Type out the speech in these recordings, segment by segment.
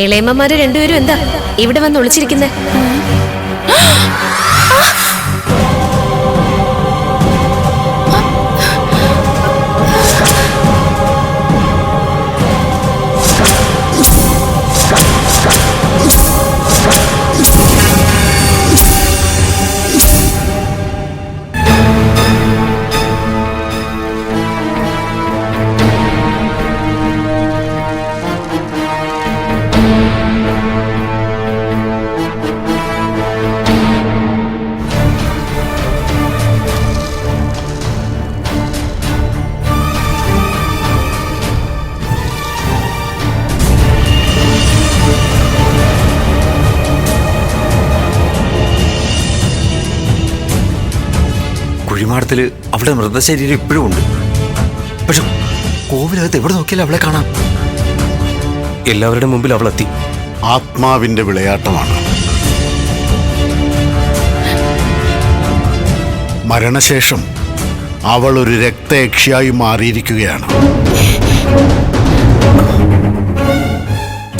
ഇളയമ്മമാര് രണ്ടുപേരും എന്താ ഇവിടെ വന്ന് ഒളിച്ചിരിക്കുന്നേ? കുഴിമാടത്തില് അവളുടെ മൃതശരീരം ഇപ്പോഴും ഉണ്ട്. പക്ഷെ കോവിലകത്ത് എവിടെ നോക്കിയാലും അവളെ കാണാം. എല്ലാവരുടെ മുമ്പിൽ അവളെത്തി. ആത്മാവിന്റെ വിളയാട്ടമാണ്. മരണശേഷം അവൾ ഒരു രക്തയക്ഷിയായി മാറിയിരിക്കുകയാണ്.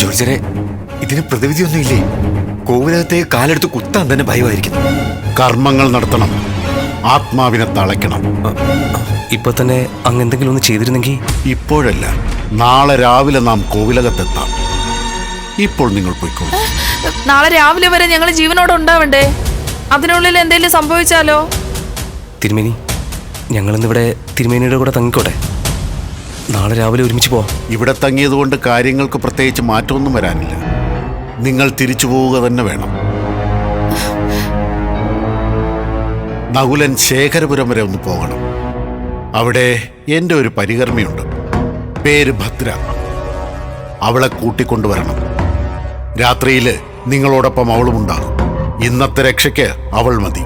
ജോർജരെ, ഇതിന് പ്രതിവിധിയൊന്നുമില്ലേ? കോവിലകത്തേക്ക് കാലെടുത്ത് കുത്താൻ തന്നെ ഭയമായിരിക്കുന്നു. കർമ്മങ്ങൾ നടത്തണം, ആത്മാവിനെ തളയ്ക്കണം. ഇപ്പൊ തന്നെ അങ്ങ് എന്തെങ്കിലും ഒന്ന് ചെയ്തിരുന്നെങ്കിൽ. ഇപ്പോഴല്ല, നാളെ രാവിലെ നാം കോവിലകത്തെത്താം. ഇപ്പോൾ നിങ്ങൾ പോയിക്കോളൂ. നാളെ രാവിലെ വരെ ഞങ്ങൾ ജീവനോടെ ഉണ്ടാവണ്ടേ? അതിനുള്ളിൽ എന്തെങ്കിലും സംഭവിച്ചാലോ? തിരുമേനി, ഞങ്ങളിന്നിവിടെ തിരുമേനിയുടെ കൂടെ തങ്ങിക്കോട്ടെ. നാളെ രാവിലെ ഒരുമിച്ച് പോവാം. ഇവിടെ തങ്ങിയതുകൊണ്ട് കാര്യങ്ങൾക്ക് പ്രത്യേകിച്ച് മാറ്റമൊന്നും വരാനില്ല. നിങ്ങൾ തിരിച്ചു പോവുക തന്നെ വേണം. നകുലൻ ശേഖരപുരം വരെ ഒന്ന് പോകണം. അവിടെ എൻ്റെ ഒരു പരികർമ്മിയുണ്ട്, പേര് ഭദ്ര. അവളെ കൂട്ടിക്കൊണ്ടുവരണം. രാത്രിയിൽ നിങ്ങളോടൊപ്പം അവളും ഉണ്ടാകും. ഇന്നത്തെ രക്ഷയ്ക്ക് അവൾ മതി.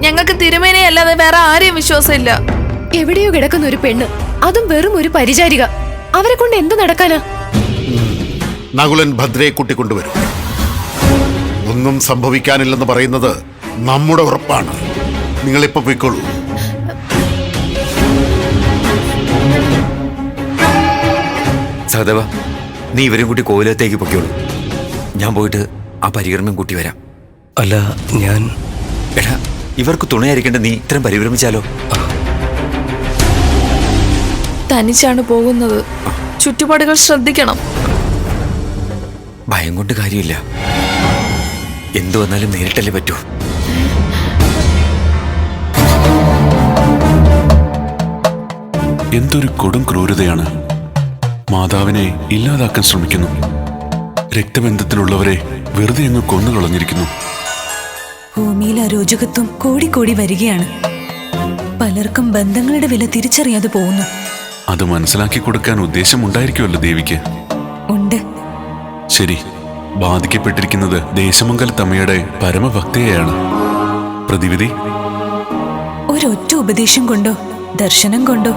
ഞങ്ങൾക്ക് തിരുമേനെ അല്ലാതെ വേറെ ആരെയും വിശ്വാസമില്ല. എവിടെയോ കിടക്കുന്ന ഒരു പെണ്ണ്, അതും വെറും ഒരു പരിചാരിക. അവരെ കൊണ്ട് എന്ത് നടക്കാനാ? നകുലൻ ഭദ്രയെ കൂട്ടിക്കൊണ്ടുവരും. ഒന്നും സംഭവിക്കാനില്ലെന്ന് പറയുന്നത് നമ്മുടെ ഉറപ്പാണ്. നിങ്ങളിപ്പോ പോയിക്കോളൂ. സഹദേവ, നീ ഇവരും കൂട്ടി കോവിലകത്തേക്ക് പൊയ്ക്കോളൂ. ഞാൻ പോയിട്ട് ആ പരികർമ്മം കൂട്ടി വരാം. അല്ല, ഞാൻ എടാ, ഇവർക്ക് തുണയായിരിക്കേണ്ട നീ ഇത്രയും പരിഭ്രമിച്ചാലോ? തനിച്ചാണ് പോകുന്നത്. ചുറ്റുപാടുകൾ ശ്രദ്ധിക്കണം. ഭയം കൊണ്ട് കാര്യമില്ല. എന്തു വന്നാലും നേരിട്ടല്ലേ പറ്റൂ. എന്തൊരു കൊടും ക്രൂരതയാണ്. മാതാവിനെ ഇല്ലാതാക്കാൻ ശ്രമിക്കുന്നു. രക്തബന്ധത്തിലുള്ളവരെ വെറുതെ അങ്ങ് കൊന്നുകളഞ്ഞിരിക്കുന്നു. ഭൂമിയിൽ അരോചകത്വം കൂടിക്കൂടി വരികയാണ്. പലർക്കും ബന്ധങ്ങളുടെ വില തിരിച്ചറിയാതെ പോകുന്നു. അത് മനസ്സിലാക്കി കൊടുക്കാൻ ഉദ്ദേശമുണ്ടായിരിക്കുമല്ലോ ദേവിക്ക്. ഉണ്ട്. ശരി, ബാധിക്കപ്പെട്ടിരിക്കുന്നത് ദേശമംഗലത്തമ്മയുടെ പരമഭക്തയെയാണ്. പ്രതിവിധി? ഒരൊറ്റ ഉപദേശം കൊണ്ടോ ദർശനം കൊണ്ടോ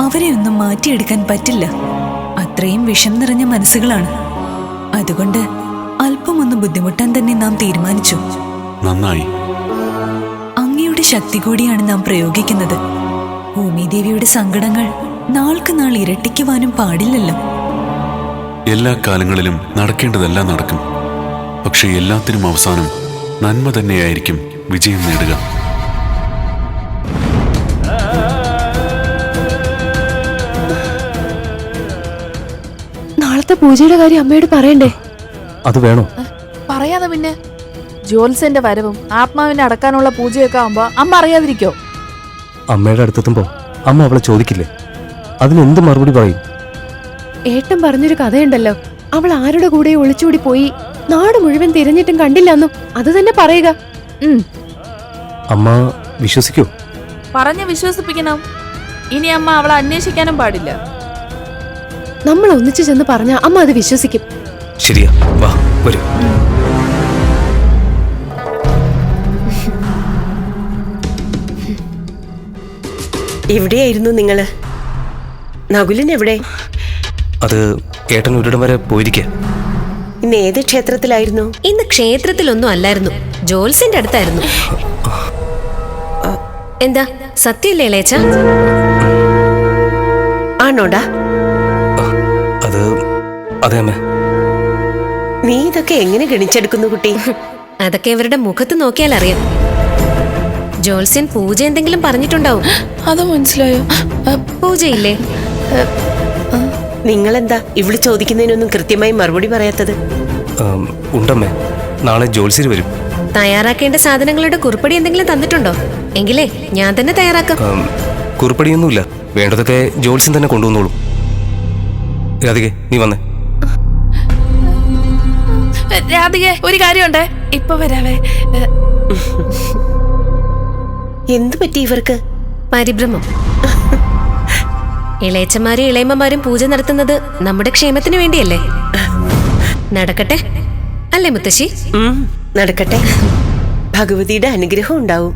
അവരെ ഒന്നും മാറ്റിയെടുക്കാൻ പറ്റില്ല. അത്രയും വിഷം നിറഞ്ഞ മനസ്സുകളാണ്. അതുകൊണ്ട് അല്പമൊന്ന് ബുദ്ധിമുട്ടാൻ തന്നെ നാം തീരുമാനിച്ചു. നന്നായി. അങ്ങയുടെ ശക്തി കൂടിയാണ് നാം പ്രയോഗിക്കുന്നത്. ഭൂമിദേവിയുടെ സങ്കടങ്ങൾ നാൾക്ക് നാൾ ഇരട്ടിക്കുവാനും പാടില്ലല്ലോ. എല്ലാ കാലങ്ങളിലും നടക്കേണ്ടതെല്ലാം നടക്കും. പക്ഷെ എല്ലാത്തിനും അവസാനം നന്മ തന്നെയായിരിക്കും വിജയം നേടുക. നാളത്തെ പൂജയുടെ കാര്യം അമ്മയോട് പറയണ്ടേ? അത് വേണോ? പറയാതെ പിന്നെ. ജോത്സ്യന്റെ വരവും ആത്മാവിനെ അടക്കാനുള്ള പൂജയൊക്കെ ആവുമ്പോ അമ്മ അറിയാതിരിക്കോ? അമ്മയുടെ അടുത്തെത്തുമ്പോ അമ്മ അവളെ ചോദിക്കില്ലേ? അതിനെന്ത് മറുപടി പറയും? ഏട്ടൻ പറഞ്ഞൊരു കഥയുണ്ടല്ലോ, അവൾ ആരുടെ കൂടെ ഒളിച്ചോടി പോയി, നാട് മുഴുവൻ തിരഞ്ഞിട്ടും കണ്ടില്ലെന്നും. അത് തന്നെ പറയുക. അമ്മ വിശ്വസിക്കോ? പറഞ്ഞ് വിശ്വസിപ്പിക്കണം. ഇനി അമ്മ അവളെ അന്വേഷിക്കാനും പാടില്ല. നമ്മൾ ഒന്നിച്ചു ചെന്ന് പറഞ്ഞ അമ്മ അത് വിശ്വസിക്കും. ശരിയാ, വാ വരൂ. എവിടെയായിരുന്നു നിങ്ങള്? നകുലൻ എവിടെ? അത് ഏട്ടൻ ഒരിടം വരെ പോയിരിക്കുക. ഇന്ന് ഏത് ക്ഷേത്രത്തിലായിരുന്നു? ഇന്ന് ക്ഷേത്രത്തിലൊന്നും അല്ലായിരുന്നു, ജോത്സ്യന്റെ അടുത്തായിരുന്നു. എന്താ സത്യല്ലേ ഇളയച്ച? ആണോടാ? അതെ അമ്മേ. നീ ഇതൊക്കെ എങ്ങനെ ഗണിച്ചെടുക്കുന്നു കുട്ടി? അതൊക്കെ ഇവരുടെ മുഖത്ത് നോക്കിയാൽ അറിയാം. ജോത്സ്യൻ പൂജ എന്തെങ്കിലും പറഞ്ഞിട്ടുണ്ടാവും. അത് മനസ്സിലായോ? പൂജയില്ലേ? നിങ്ങളെന്താ ഇവള് ചോദിക്കുന്നതിനൊന്നും കൃത്യമായി മറുപടി പറയാത്തത്? ഉണ്ടമ്മേ, നാളെ ജോത്സ്യർ വരും. തയ്യാറാക്കേണ്ട സാധനങ്ങളുടെ കുറിപ്പടി എന്തെങ്കിലും തന്നിട്ടുണ്ടോ? എങ്കിലേ ഞാൻ തന്നെ തയ്യാറാക്കാം. കുറിപ്പടിയൊന്നുമില്ല, വേണ്ടതൊക്കെ ജോത്സ്യൻ തന്നെ കൊണ്ടുവന്നോളൂ. രാധികെ, നീ വന്നേ. രാധികെ, ഒരു കാര്യമുണ്ട്, ഇപ്പൊ വരാവേ. എന്തു പറ്റി ഇവർക്ക്? പരിഭ്രമം. ഇളയച്ചന്മാരും ഇളയമ്മമാരും പൂജ നടത്തുന്നത് നമ്മുടെ ക്ഷേമത്തിന് വേണ്ടിയല്ലേ? നടക്കട്ടെ അല്ലേ മുത്തശ്ശി? നടക്കട്ടെ. ഭഗവതിയുടെ അനുഗ്രഹം ഉണ്ടാവും.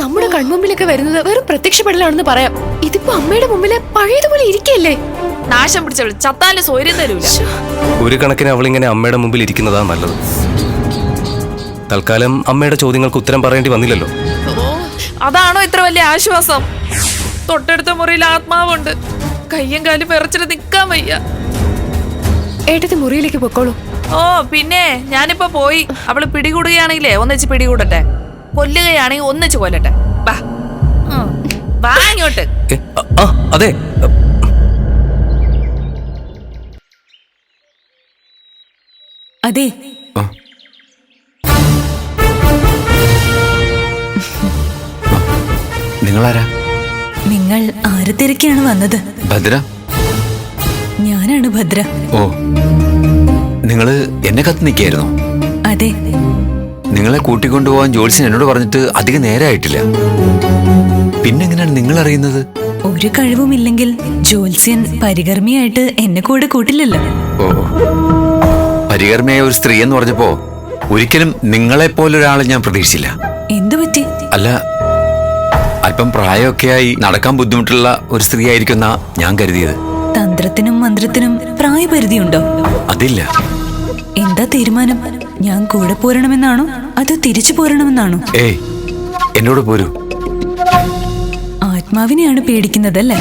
നമ്മുടെ കൺമുമ്പിലൊക്കെ വരുന്നത് വെറും പ്രത്യക്ഷപ്പെടലാണെന്ന് പറയാം. ഇതിപ്പോ അമ്മയുടെ മുമ്പില് പഴയതുപോലെ ഇരിക്കല്ലേ? നാശം പിടിച്ചവള് ചത്താലും സൗര്യം തരൂല. ഒരു കണക്കിന് അവളിങ്ങനെ അമ്മയുടെ മുമ്പിൽ ഇരിക്കുന്നതാ നല്ലത്. തൽക്കാലം അമ്മയുടെ ചോദ്യങ്ങൾക്ക് ഉത്തരം പറയേണ്ടി വന്നില്ലല്ലോ. അതാണോ ഇത്ര വലിയ ആശ്വാസം? തൊട്ടടുത്ത മുറിയിൽ ആത്മാവുണ്ട്. കയ്യും കാലും വിറച്ചിട്ട് നിക്കാൻ വയ്യ. ഏട്ടത്തി മുറിയിലേക്ക് പൊക്കോളൂ. ഓ പിന്നെ ഞാനിപ്പോ പോയി. അവള് പിടികൂടുകയാണെങ്കിലേ ഒന്നിച്ച് പിടികൂടട്ടെ, കൊല്ലുകയാണെങ്കിൽ ഒന്നിച്ച് കൊല്ലട്ടെ. വാ ഇങ്ങോട്ട്. അതെ, അതെ. നിങ്ങളാരാ? നിങ്ങൾ ആരെ തിരക്കാണ് വന്നത്? ഭദ്ര. ഞാനാണ് ഭദ്ര. ഓ, നിങ്ങള് എന്നെ കത്ത് നിൽക്കായിരുന്നോ? അതെ. നിങ്ങളെ കൂട്ടിക്കൊണ്ടുപോകാൻ ജോത്സ്യൻ എന്നോട് പറഞ്ഞിട്ട് അധികം നേരമായിട്ടില്ല. പിന്നെങ്ങനെയാണ് നിങ്ങൾ അറിയുന്നത്? ഒരു കഴിവുമില്ലെങ്കിൽ ജോത്സ്യൻ പരികർമ്മിയായിട്ട് എന്നെ കൂടെ കൂട്ടില്ലല്ലോ. ഓ, പരികർമ്മയായ ഒരു സ്ത്രീ എന്ന് പറഞ്ഞപ്പോ ഒരിക്കലും നിങ്ങളെപ്പോലൊരാളെ ഞാൻ പ്രതീക്ഷിച്ചില്ല. എന്തു പറ്റി? അല്ല, അല്പം പ്രായമൊക്കെയായി നടക്കാൻ ബുദ്ധിമുട്ടുള്ള ഒരു സ്ത്രീ ആയിരിക്കുന്ന ഞാൻ കരുതിയത്. തന്ത്രത്തിനും മന്ത്രത്തിനും പ്രായപരിധിയുണ്ടോ? അതില്ല. എന്താ തീരുമാനം? ഞാൻ കൂടെ പോരണമെന്നാണോ അതോ തിരിച്ചു പോരണമെന്നാണോ? ഏയ്, എന്നോട് പോരൂ. ആത്മാവിനെയാണ് പേടിക്കുന്നതല്ലേ?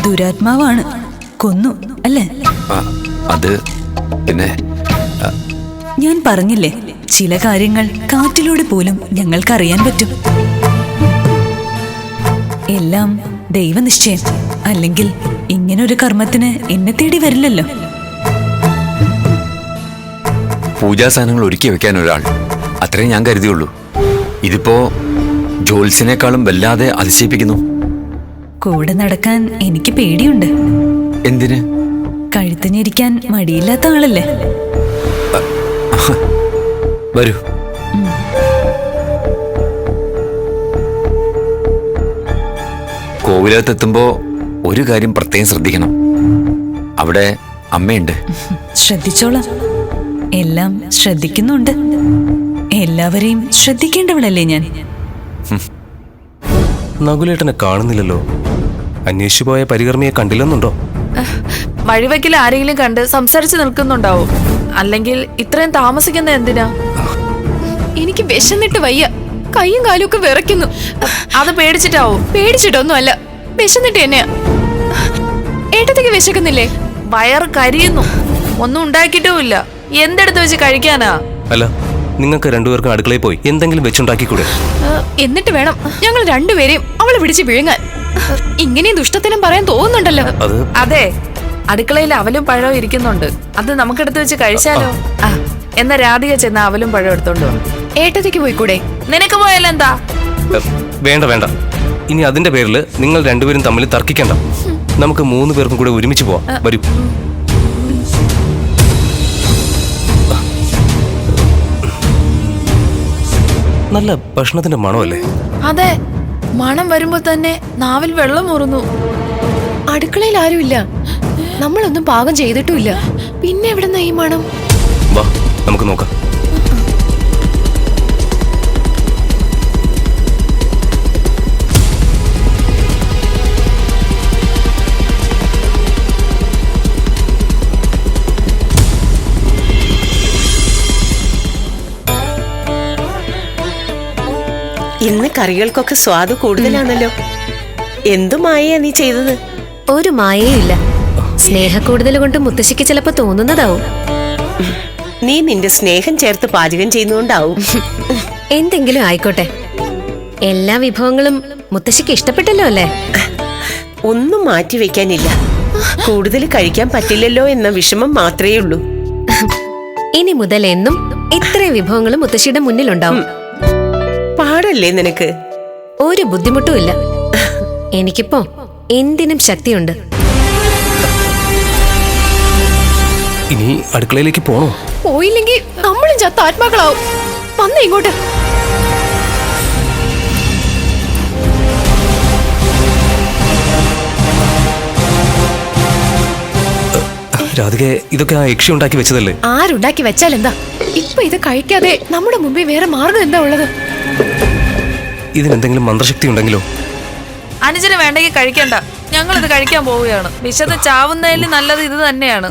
ദുരാത്മാവാണ്, കൊന്നു അല്ലേ? അത് പിന്നെ ഞാൻ പറഞ്ഞില്ലേ, ചില കാര്യങ്ങൾ കാറ്റിലൂടെ പോലും ഞങ്ങൾക്കറിയാൻ പറ്റും. എല്ലാം ദൈവനിശ്ചയം. അല്ലെങ്കിൽ ഇങ്ങനൊരു കർമ്മത്തിന് എന്നെ തേടി വരില്ലല്ലോ. പൂജാസാധനങ്ങൾ ഒരുക്കി വെക്കാൻ ഒരാൾ, അത്രേ ഞാൻ കരുതിയുള്ളൂ. ഇതിപ്പോ ജോത്സ്യനേക്കാളും വല്ലാതെ അതിശയിപ്പിക്കുന്നു. കൂടെ നടക്കാൻ എനിക്ക് പേടിയുണ്ട്. എന്തിന്? കഴുത്തിനിരിക്കാൻ മടിയില്ലാത്ത ആളല്ലേ? വരൂ. കോവിലകത്തെത്തുമ്പോ ഒരു കാര്യം പ്രത്യേകം ശ്രദ്ധിക്കണം. അവിടെ അമ്മയുണ്ട്. ശ്രദ്ധിച്ചോളാം. എല്ലാം ശ്രദ്ധിക്കുന്നുണ്ട്. എല്ലാവരെയും ശ്രദ്ധിക്കേണ്ടവളല്ലേ ഞാൻ? നകുലേട്ടനെ കാണുന്നില്ലല്ലോ. അന്വേഷിച്ചു പോയ പരികർമ്മിയെ കണ്ടില്ലെന്നുണ്ടോ? വഴിവെക്കിൽ ആരെങ്കിലും കണ്ട് സംസാരിച്ച് നിൽക്കുന്നുണ്ടാവും. അല്ലെങ്കിൽ ഇത്രയും താമസിക്കുന്ന എന്തിനാ? എനിക്ക് വിശന്നിട്ട് വയ്യ. കൈയും കാലും ഒക്കെ വിറയ്ക്കുന്നു. അത് പേടിച്ചിട്ടാവും. പേടിച്ചിട്ടൊന്നും അല്ല, വിശന്നിട്ട് തന്നെയാ. ഏട്ടത്തേക്ക് വിശക്കുന്നില്ലേ? വയറ് കരിയുന്നു. ഒന്നും ഉണ്ടാക്കിയിട്ടുമില്ല. എന്തെടുത്ത് വെച്ച് കഴിക്കാനാ? അല്ല, നിങ്ങൾക്ക് രണ്ടുപേർക്കും അടുക്കളയിൽ പോയി എന്തെങ്കിലും വെച്ചുണ്ടാക്കിക്കൂടെ? എന്നിട്ട് വേണം ഞങ്ങൾ രണ്ടുപേരെയും അവളെ പിടിച്ച് വിഴുങ്ങാൻ. ഇങ്ങനെയും ദുഷ്ടത്തിനും പറയാൻ തോന്നുന്നുണ്ടല്ലോ. അതെ, അടുക്കളയിൽ അവലും പഴവും ഇരിക്കുന്നുണ്ട്. അത് നമുക്കെടുത്ത് വെച്ച് കഴിച്ചാലോ? എന്നാ രാധിക ചെന്ന അവലും പഴം എടുത്തോണ്ട് വന്നു. ഏട്ടത്തേക്ക് പോയിക്കൂടെ? നിനക്ക് പോയാലെന്താ? വേണ്ട വേണ്ട, ഇനി അതിന്റെ പേരിൽ നിങ്ങൾ രണ്ടുപേരും തമ്മിൽ തർക്കിക്കണ്ട. നമുക്ക് 3 പേർക്കും കൂടെ ഒരുമിച്ച് പോവാം. വരൂ. നല്ല ഭക്ഷണത്തിന്റെ മണമല്ലേ? അതെ, മണം വരുമ്പോ തന്നെ നാവിൽ വെള്ളം മുറുന്നു. അടുക്കളയിൽ ആരുമില്ല, നമ്മളൊന്നും പാകം ചെയ്തിട്ടുമില്ല. പിന്നെ എവിടെന്നാ ഈ മണം? വാ, നമുക്ക് നോക്കാം. ഇന്ന് കറികൾക്കൊക്കെ സ്വാദ് കൂടുതലാണല്ലോ. എന്തു മായയാ നീ ചെയ്തത്? ഒരു മായയും ഇല്ല. സ്നേഹക്കൂടുതൽ കൊണ്ട് മുത്തശ്ശിക്ക് ചിലപ്പോ തോന്നുന്നതാവും. നീ നിന്റെ സ്നേഹം ചേർത്ത് പാചകം ചെയ്യുന്നോണ്ടാവും. എന്തെങ്കിലും ആയിക്കോട്ടെ, എല്ലാ വിഭവങ്ങളും മുത്തശ്ശിക്ക് ഇഷ്ടപ്പെട്ടല്ലോ അല്ലേ? ഒന്നും മാറ്റി വെക്കാനില്ല. കൂടുതൽ കഴിക്കാൻ പറ്റില്ലല്ലോ എന്ന വിഷമം മാത്രമേ ഉള്ളൂ. ഇനി മുതൽ എന്നും ഇത്രയും വിഭവങ്ങളും മുത്തശ്ശിയുടെ മുന്നിലുണ്ടാവും. പാടല്ലേ നിനക്ക്? ഒരു ബുദ്ധിമുട്ടും ഇല്ല. എനിക്കിപ്പോ എന്തിനും ശക്തിയുണ്ട്. ഇനി അടുക്കളയിലേക്ക് പോണോ? പോയില്ലെങ്കിൽ നമ്മളും ചത്ത ആത്മാക്കളാവും. വന്നേ ഇങ്ങോട്ട്. രാധികെ, ഇതൊക്കെ ആ യക്ഷി ഉണ്ടാക്കി വെച്ചതല്ലേ? ആരുണ്ടാക്കി വെച്ചാൽ എന്താ? ഇപ്പൊ ഇത് കഴിക്കാതെ നമ്മുടെ മുമ്പിൽ വേറെ മാർഗം എന്താ ഉള്ളത്? ഇതിനെന്തെങ്കിലും മന്ത്രശക്തി ഉണ്ടെങ്കിലോ? അനുജന് വേണ്ടെങ്കിൽ കഴിക്കണ്ട, ഞങ്ങളിത് കഴിക്കാൻ പോവുകയാണ്. വിശന്ന് ചാവുന്നതിൽ നല്ലത് ഇത് തന്നെയാണ്.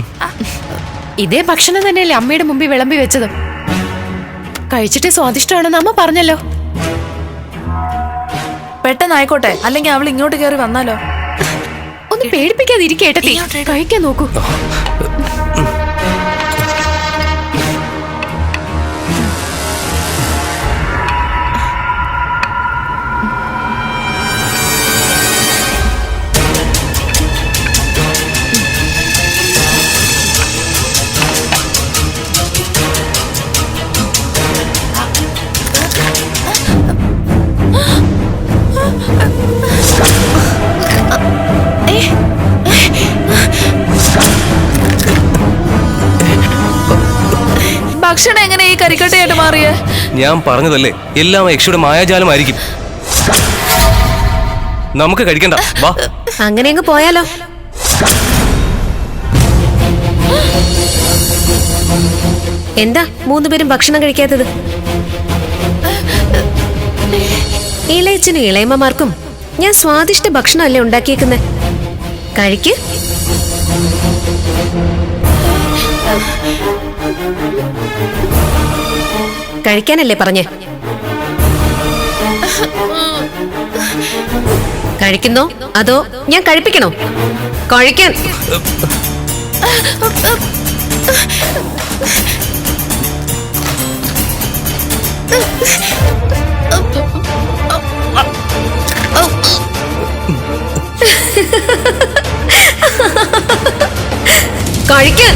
ഇതേ ഭക്ഷണം തന്നെയല്ലേ അമ്മയുടെ മുമ്പിൽ വിളമ്പി വെച്ചത്? കഴിച്ചിട്ട് സ്വാദിഷ്ടമാണെന്ന് അമ്മ പറഞ്ഞല്ലോ. പെട്ടെന്നായിക്കോട്ടെ, അല്ലെങ്കിൽ അവൾ ഇങ്ങോട്ട് കയറി വന്നാലോ? ഒന്ന് പേടിപ്പിക്കാതിരിക്കേട്ടത്തി, കഴിക്കാൻ നോക്കൂ. ഭക്ഷണം എങ്ങനെ ഈ കരിക്കട്ടയായിട്ട് മാറിയേ? ഞാൻ പറഞ്ഞതല്ലേ, എല്ലാം ആ യക്ഷിയുടെ മായാജാലമായിരിക്കും. നമുക്ക് കഴിക്കണ്ട, വാ. അങ്ങനെ അങ്ങ് പോയാലോ? എന്താ 3 പേരും ഭക്ഷണം കഴിക്കാത്തത്? ഇളയച്ചനും ഇളയമ്മമാർക്കും ഞാൻ സ്വാദിഷ്ട ഭക്ഷണമല്ലേ ഉണ്ടാക്കിയേക്കുന്നത്. കഴിക്ക്. കഴിക്കാനല്ലേ പറഞ്ഞേ? കഴിക്കുന്നോ അതോ ഞാൻ കഴിപ്പിക്കണോ? കഴിക്കാൻ. കഴിക്കാൻ.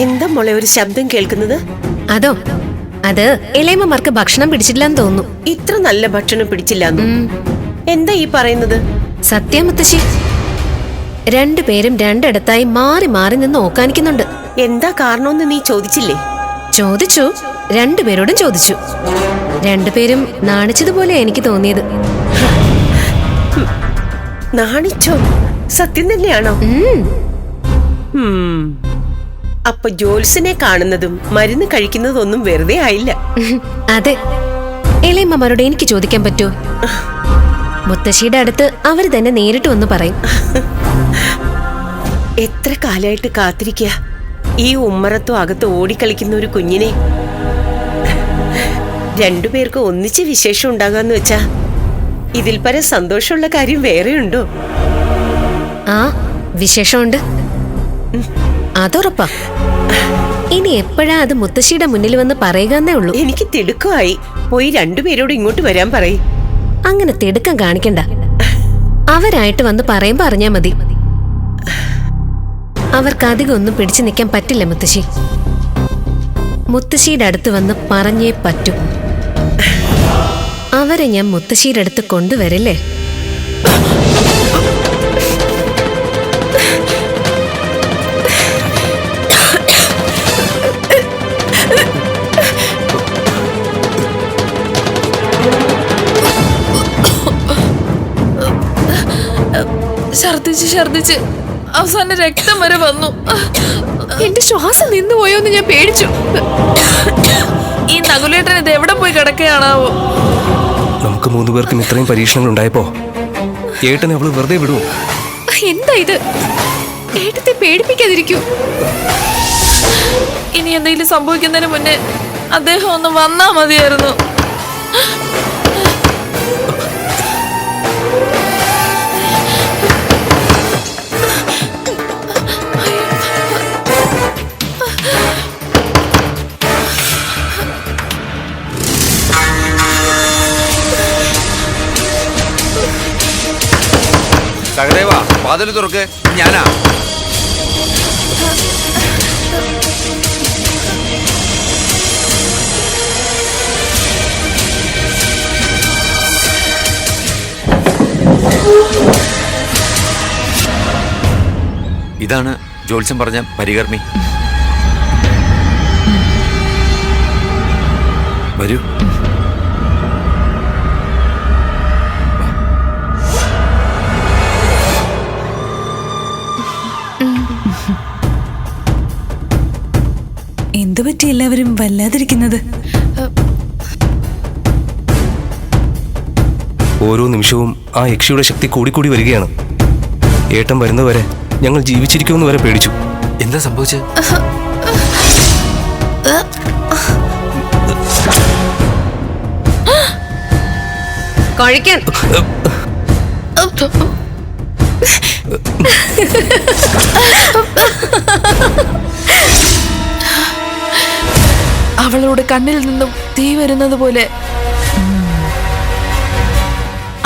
എന്താ മോളെ ഒരു ശബ്ദം കേൾക്കുന്നത്? അതോ, അത് ഇളയമ്മമാർക്ക് ഭക്ഷണം പിടിച്ചിട്ടില്ലെന്ന് തോന്നുന്നു. ഇത്ര നല്ല ഭക്ഷണം പിടിച്ചില്ലാന്നു? എന്താ ഈ പറയുന്നത്? സത്യം മുത്തശ്ശി, 2 പേരും 2 ഇടത്തായി മാറി മാറി നിന്ന് ഓക്കാനിക്കുന്നുണ്ട്. എന്താ കാരണമെന്ന് നീ ചോദിച്ചില്ലേ? ചോദിച്ചു, 2 പേരോടും ചോദിച്ചു. 2 പേരും നാണിച്ചതുപോലെ എനിക്ക് തോന്നിയത്. നാണിച്ചോ? സത്യം തന്നെയാണോ? അപ്പൊ ജോൽസിനെ കാണുന്നതും മരുന്ന് കഴിക്കുന്നതൊന്നും വെറുതെ ആയില്ല. അതെ, ഇളയമ്മമാരോട് എനിക്ക് ചോദിക്കാൻ പറ്റുമോ? മുത്തശ്ശിയുടെ അടുത്ത് അവര് തന്നെ നേരിട്ട് വന്ന് പറയും. എത്ര കാലായിട്ട് കാത്തിരിക്കുക ഈ ഉമ്മറത്തും അകത്ത് ഓടിക്കളിക്കുന്ന ഒരു കുഞ്ഞിനെ. 2 പേർക്ക് ഒന്നിച്ച് വിശേഷം ഉണ്ടാകാന്ന് വെച്ചാ ഇതിൽ പരം സന്തോഷമുള്ള കാര്യം വേറെ ഉണ്ടോ? ആ, വിശേഷമുണ്ട്, അതുറപ്പാ. ഇനി എപ്പോഴാ അത് മുത്തശ്ശിയുടെ മുന്നിൽ വന്ന് പറയുകന്നേ ഉള്ളൂ. എനിക്ക് തിടുക്കമായി. പോയി 2 പേരോട് ഇങ്ങോട്ട് വരാൻ പറയും. അങ്ങനെ തിടുക്കം കാണിക്കണ്ട. അവരായിട്ട് വന്ന് പറയുമ്പോ അറിഞ്ഞാ മതി. അവർക്ക് അധികം ഒന്നും പിടിച്ചു നിൽക്കാൻ പറ്റില്ല മുത്തശ്ശി. മുത്തശ്ശിയുടെ അടുത്ത് വന്ന് പറഞ്ഞേ പറ്റൂ. അവരെ ഞാൻ മുത്തശ്ശിയുടെ അടുത്ത് കൊണ്ടുവരില്ലേ? ഛർദിച്ച് അവസാനം രക്തം വരെ വന്നു. എന്റെ ശ്വാസം നിന്നുപോയോന്ന് ഞാൻ പേടിച്ചു. ഈ നകുലേട്ടൻ ഇത് എവിടെ പോയി കിടക്കുകയാണാവോ? നമുക്ക് 3 പേർക്കും ഇത്രയും പരീക്ഷണങ്ങൾ ഉണ്ടായപ്പോ ഏട്ടനെ അവള് വെറുതെ വിടുവോ? എന്താ ഇത്? ഏട്ടത്തെ പേടിപ്പിക്കാതിരിക്കൂ. ഇനി എന്തെങ്കിലും സംഭവിക്കുന്നതിന് മുന്നേ അദ്ദേഹം ഒന്ന് വന്നാ മതിയായിരുന്നു. സഹദേവാ, വാതിൽ തുറക്ക്. ഞാനാ. ഇതാണ് ജോത്സ്യം പറഞ്ഞ പരികർമ്മി. വരൂ. എന്തു പറ്റി എല്ലാവരും വല്ലാതിരിക്കുന്നത്? ഓരോ നിമിഷവും ആ യക്ഷിയുടെ ശക്തി കൂടിക്കൂടി വരികയാണ്. ഏട്ടൻ വരുന്നവരെ ഞങ്ങൾ ജീവിച്ചിരിക്കുമെന്ന് വരെ പേടിച്ചു. എന്താ സംഭവിച്ചത്? കഴിക്കാൻ അവളുടെ കണ്ണിൽ നിന്നും തീ വരുന്നത് പോലെ.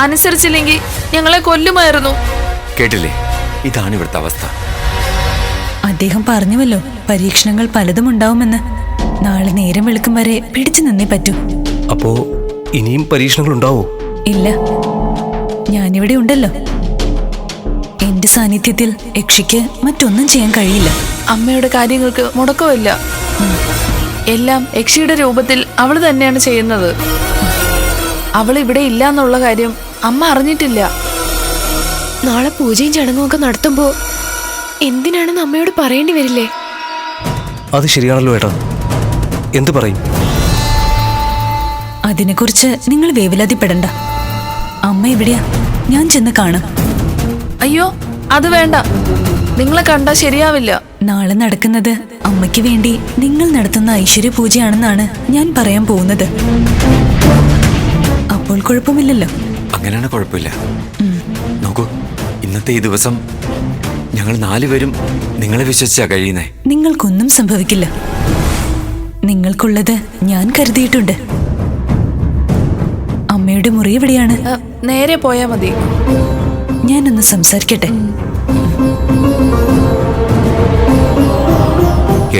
അനുസരിച്ചില്ലെങ്കിൽ ഞങ്ങളെ കൊല്ലുമായിരുന്നു. കേട്ടില്ലേ? ഇതാണ് ഇവിടുത്തെ അവസ്ഥ. അദ്ദേഹം പറഞ്ഞുവല്ലോ, പരീക്ഷണങ്ങൾ പലതും ഉണ്ടാവുമെന്ന്. നാളെ നേരം വെളുക്കും വരെ പിടിച്ചു നിന്നേ പറ്റൂ. അപ്പോ ഇനിയും പരീക്ഷണങ്ങൾ ഉണ്ടാവോ? ഇല്ല, ഞാനിവിടെ ഉണ്ടല്ലോ. എന്റെ സാന്നിധ്യത്തിൽ യക്ഷിക്ക് മറ്റൊന്നും ചെയ്യാൻ കഴിയില്ല. അമ്മയുടെ കാര്യങ്ങൾക്ക് മുടക്കമില്ല. എല്ലാം യക്ഷിയുടെ രൂപത്തിൽ അവൾ തന്നെയാണ് ചെയ്യുന്നത്. അവൾ ഇവിടെ ഇല്ല എന്നുള്ള കാര്യം അമ്മ അറിഞ്ഞിട്ടില്ല. നാളെ പൂജയും ചടങ്ങും ഒക്കെ നടത്തുമ്പോ എന്തിനാണെന്ന് അമ്മയോട് പറയേണ്ടി വരില്ലേ? അത് ശരിയാണല്ലോ ഏട്ടാ. എന്തു പറയും? അതിനെക്കുറിച്ച് നിങ്ങൾ വേവലാതിപ്പെടണ്ട. അമ്മ എവിടെയാ? ഞാൻ ചെന്ന് കാണാം. അയ്യോ, അത് വേണ്ട. നിങ്ങളെ കണ്ടാ ശരിയാവില്ല. നാളെ നടക്കുന്നത് അമ്മയ്ക്ക് വേണ്ടി നിങ്ങൾ നടത്തുന്ന ഐശ്വര്യ പൂജയാണെന്നാണ് ഞാൻ പറയാൻ പോകുന്നത്. അപ്പോൾ കുഴപ്പമില്ലല്ലോ. അങ്ങനെയാണ്, കുഴപ്പമില്ല. നോക്കൂ, ഇന്നത്തെ ഈ ദിവസം ഞങ്ങൾ 4 പേരും നിങ്ങളെ വിശ്വസിച്ചാ കഴിയുന്നേ. നിങ്ങൾക്കൊന്നും സംഭവിക്കില്ല. നിങ്ങൾക്കുള്ളത് ഞാൻ കരുതിയിട്ടുണ്ട്. അമ്മയുടെ മുറി എവിടെയാണ്? നേരെ പോയാ മതി. ഞാനൊന്ന് സംസാരിക്കട്ടെ.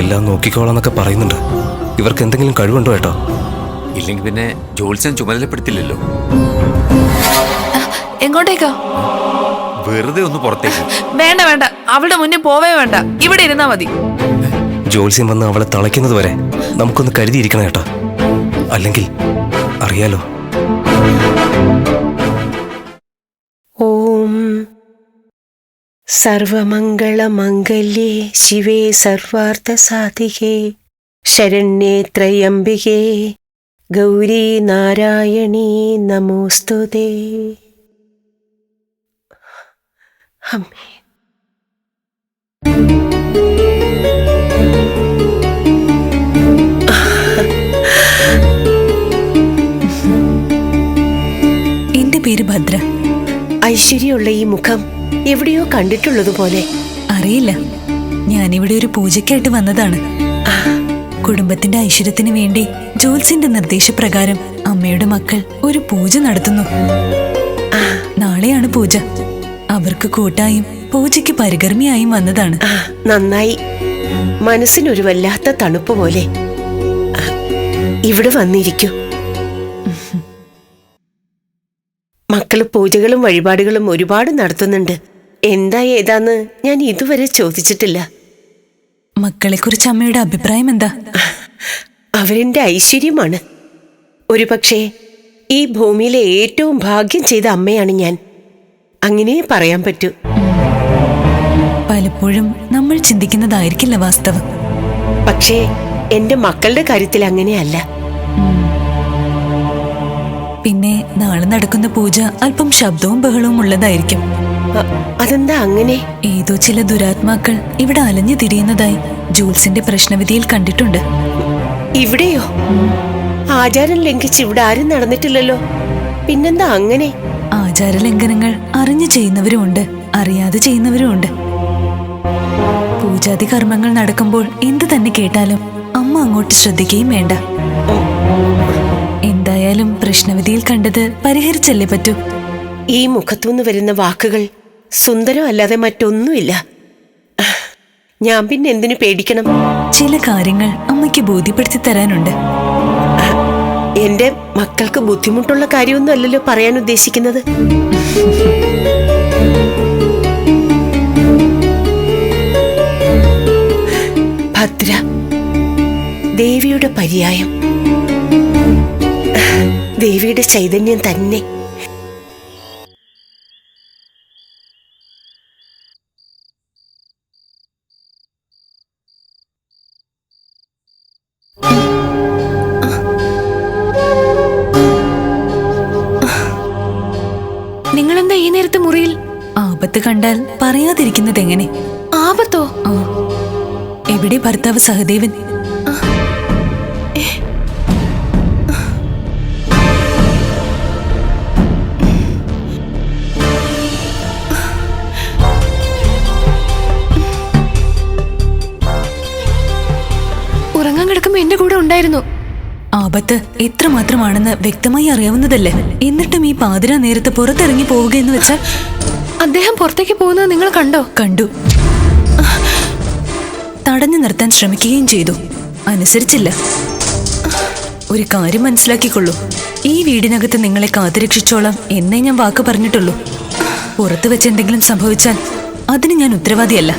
എല്ലാം നോക്കിക്കോളാന്നൊക്കെ പറയുന്നുണ്ട്. ഇവർക്ക് എന്തെങ്കിലും കഴിവുണ്ടോ ഏട്ടോ? ഇല്ലെങ്കിൽ പിന്നെ ജോത്സ്യം ചുമതലപ്പെടുത്തില്ലല്ലോ. എങ്ങോട്ടേക്കാ? വെറുതെ ഒന്ന് പുറത്തേക്ക്. വേണ്ട വേണ്ട, അവളുടെ മുന്നിൽ പോവേ വേണ്ട. ഇവിടെ ഇരുന്നാ മതി. ജോത്സ്യം വന്ന് അവളെ തളയ്ക്കുന്നത് വരെ നമുക്കൊന്ന് കരുതിയിരിക്കണം ഏട്ടാ. അല്ലെങ്കിൽ അറിയാലോ. ഓം സർവമംഗളമംഗല്യേ ശിവേ സർവാർത്ഥസാധികേ ശരണ്യേ ത്രയംബികേ ഗൗരീ നാരായണീ നമോസ്തുതേ. അമ്മേ. എന്റെ പേര് ഭദ്ര. ഐശ്വര്യമുള്ള ഈ മുഖം എവിടെയോ കണ്ടിട്ടുള്ളതുപോലെ. അറിയില്ല, ഞാനിവിടെ ഒരു പൂജയ്ക്കായിട്ട് വന്നതാണ്. കുടുംബത്തിന്റെ ഐശ്വര്യത്തിന് വേണ്ടി ജോത്സ്യന്റെ നിർദ്ദേശപ്രകാരം അമ്മയുടെ മക്കൾ ഒരു പൂജ നടത്തുന്നു. നാളെയാണ് പൂജ. അവർക്ക് കൂട്ടായും പൂജയ്ക്ക് പരികർമ്മിയായും വന്നതാണ്. നന്നായി. മനസ്സിനൊരു വല്ലാത്ത തണുപ്പ് പോലെ. ഇവിടെ വന്നിരിക്കൂ. മക്കള് പൂജകളും വഴിപാടുകളും ഒരുപാട് നടത്തുന്നുണ്ട്. എന്താ ഏതാന്ന് ഞാൻ ഇതുവരെ ചോദിച്ചിട്ടില്ല. മക്കളെക്കുറിച്ച് അമ്മയുടെ അഭിപ്രായം എന്താ? അവരെന്റെ ഐശ്വര്യമാണ്. ഒരുപക്ഷെ ഈ ഭൂമിയിലെ ഏറ്റവും ഭാഗ്യം ചെയ്ത അമ്മയാണ് ഞാൻ. അങ്ങനെ പറയാൻ പറ്റൂ. പലപ്പോഴും നമ്മൾ ചിന്തിക്കുന്നതായിരിക്കില്ല വാസ്തവം. പക്ഷേ എന്റെ മക്കളുടെ കാര്യത്തിൽ അങ്ങനെയല്ല. പിന്നെ നാളെ നടക്കുന്ന പൂജ അല്പം ശബ്ദവും ബഹളവും ഉള്ളതായിരിക്കും. അതെന്താ അങ്ങനെ? ഏതോ ചില ദുരാത്മാക്കൾ ഇവിടെ അലഞ്ഞു തിരിയുന്നതായി ജൂൾസിന്റെ പ്രശ്നവിധിയിൽ കണ്ടിട്ടുണ്ട്. ഇവിടെയോ? ആചാരം ലംഘിച്ച് ഇവിടെ ആരും നടന്നിട്ടില്ലല്ലോ. പിന്നെന്താ അങ്ങനെ? ആചാരലംഘനങ്ങൾ അറിഞ്ഞു ചെയ്യുന്നവരുമുണ്ട്, അറിയാതെ ചെയ്യുന്നവരുമുണ്ട്. പൂജാതി കർമ്മങ്ങൾ നടക്കുമ്പോൾ എന്ത് തന്നെ കേട്ടാലും അമ്മ അങ്ങോട്ട് ശ്രദ്ധിക്കുകയും വേണ്ട. എന്തായാലും പ്രശ്നവിധിയിൽ കണ്ടത് പരിഹരിച്ചല്ലേ പറ്റൂ. ഈ മുഖത്തുനിന്ന് വരുന്ന വാക്കുകൾ സുന്ദരം അല്ലാതെ മറ്റൊന്നുമില്ല. ഞാൻ പിന്നെ എന്തിനു പേടിക്കണം? ചില കാര്യങ്ങൾ അമ്മയ്ക്ക് ബോധ്യപ്പെടുത്തി തരാനുണ്ട്. എന്റെ മക്കൾക്ക് ബുദ്ധിമുട്ടുള്ള കാര്യമൊന്നും അല്ലല്ലോ പറയാൻ ഉദ്ദേശിക്കുന്നത്. ഭദ്ര, ദേവിയുടെ പര്യായം, ദേവിയുടെ ചൈതന്യം തന്നെ. നിങ്ങളെന്താ ഈ നേരത്തെ മുറിയിൽ? ആപത്ത് കണ്ടാൽ പറയാതിരിക്കുന്നത് എങ്ങനെ? ആപത്തോ? എവിടെ ഭർത്താവ് സഹദേവൻ? ഉറങ്ങാൻ കിടക്കുമ്പോ എന്റെ കൂടെ ഉണ്ടായിരുന്നു. ആപത്ത് എത്രമാത്രമാണെന്ന് വ്യക്തമായി അറിയാവുന്നതല്ലേ? എന്നിട്ടും ഈ പാതിരാ നേരത്ത് പുറത്തിറങ്ങി പോവുക എന്ന് വെച്ചാൽ? അദ്ദേഹം പുറത്തേക്ക് പോകുന്നത് നിങ്ങൾ കണ്ടോ? കണ്ടു. തടഞ്ഞു നിർത്താൻ ശ്രമിക്കുകയും ചെയ്തു. അനുസരിച്ചില്ല. ഒരു കാര്യം മനസ്സിലാക്കിക്കൊള്ളൂ, ഈ വീടിനകത്ത് നിങ്ങളെ കാത്തുരക്ഷിച്ചോളാം എന്നേ ഞാൻ വാക്ക് പറഞ്ഞിട്ടുള്ളൂ. പുറത്തു വെച്ച് എന്തെങ്കിലും സംഭവിച്ചാൽ അതിന് ഞാൻ ഉത്തരവാദിയല്ല.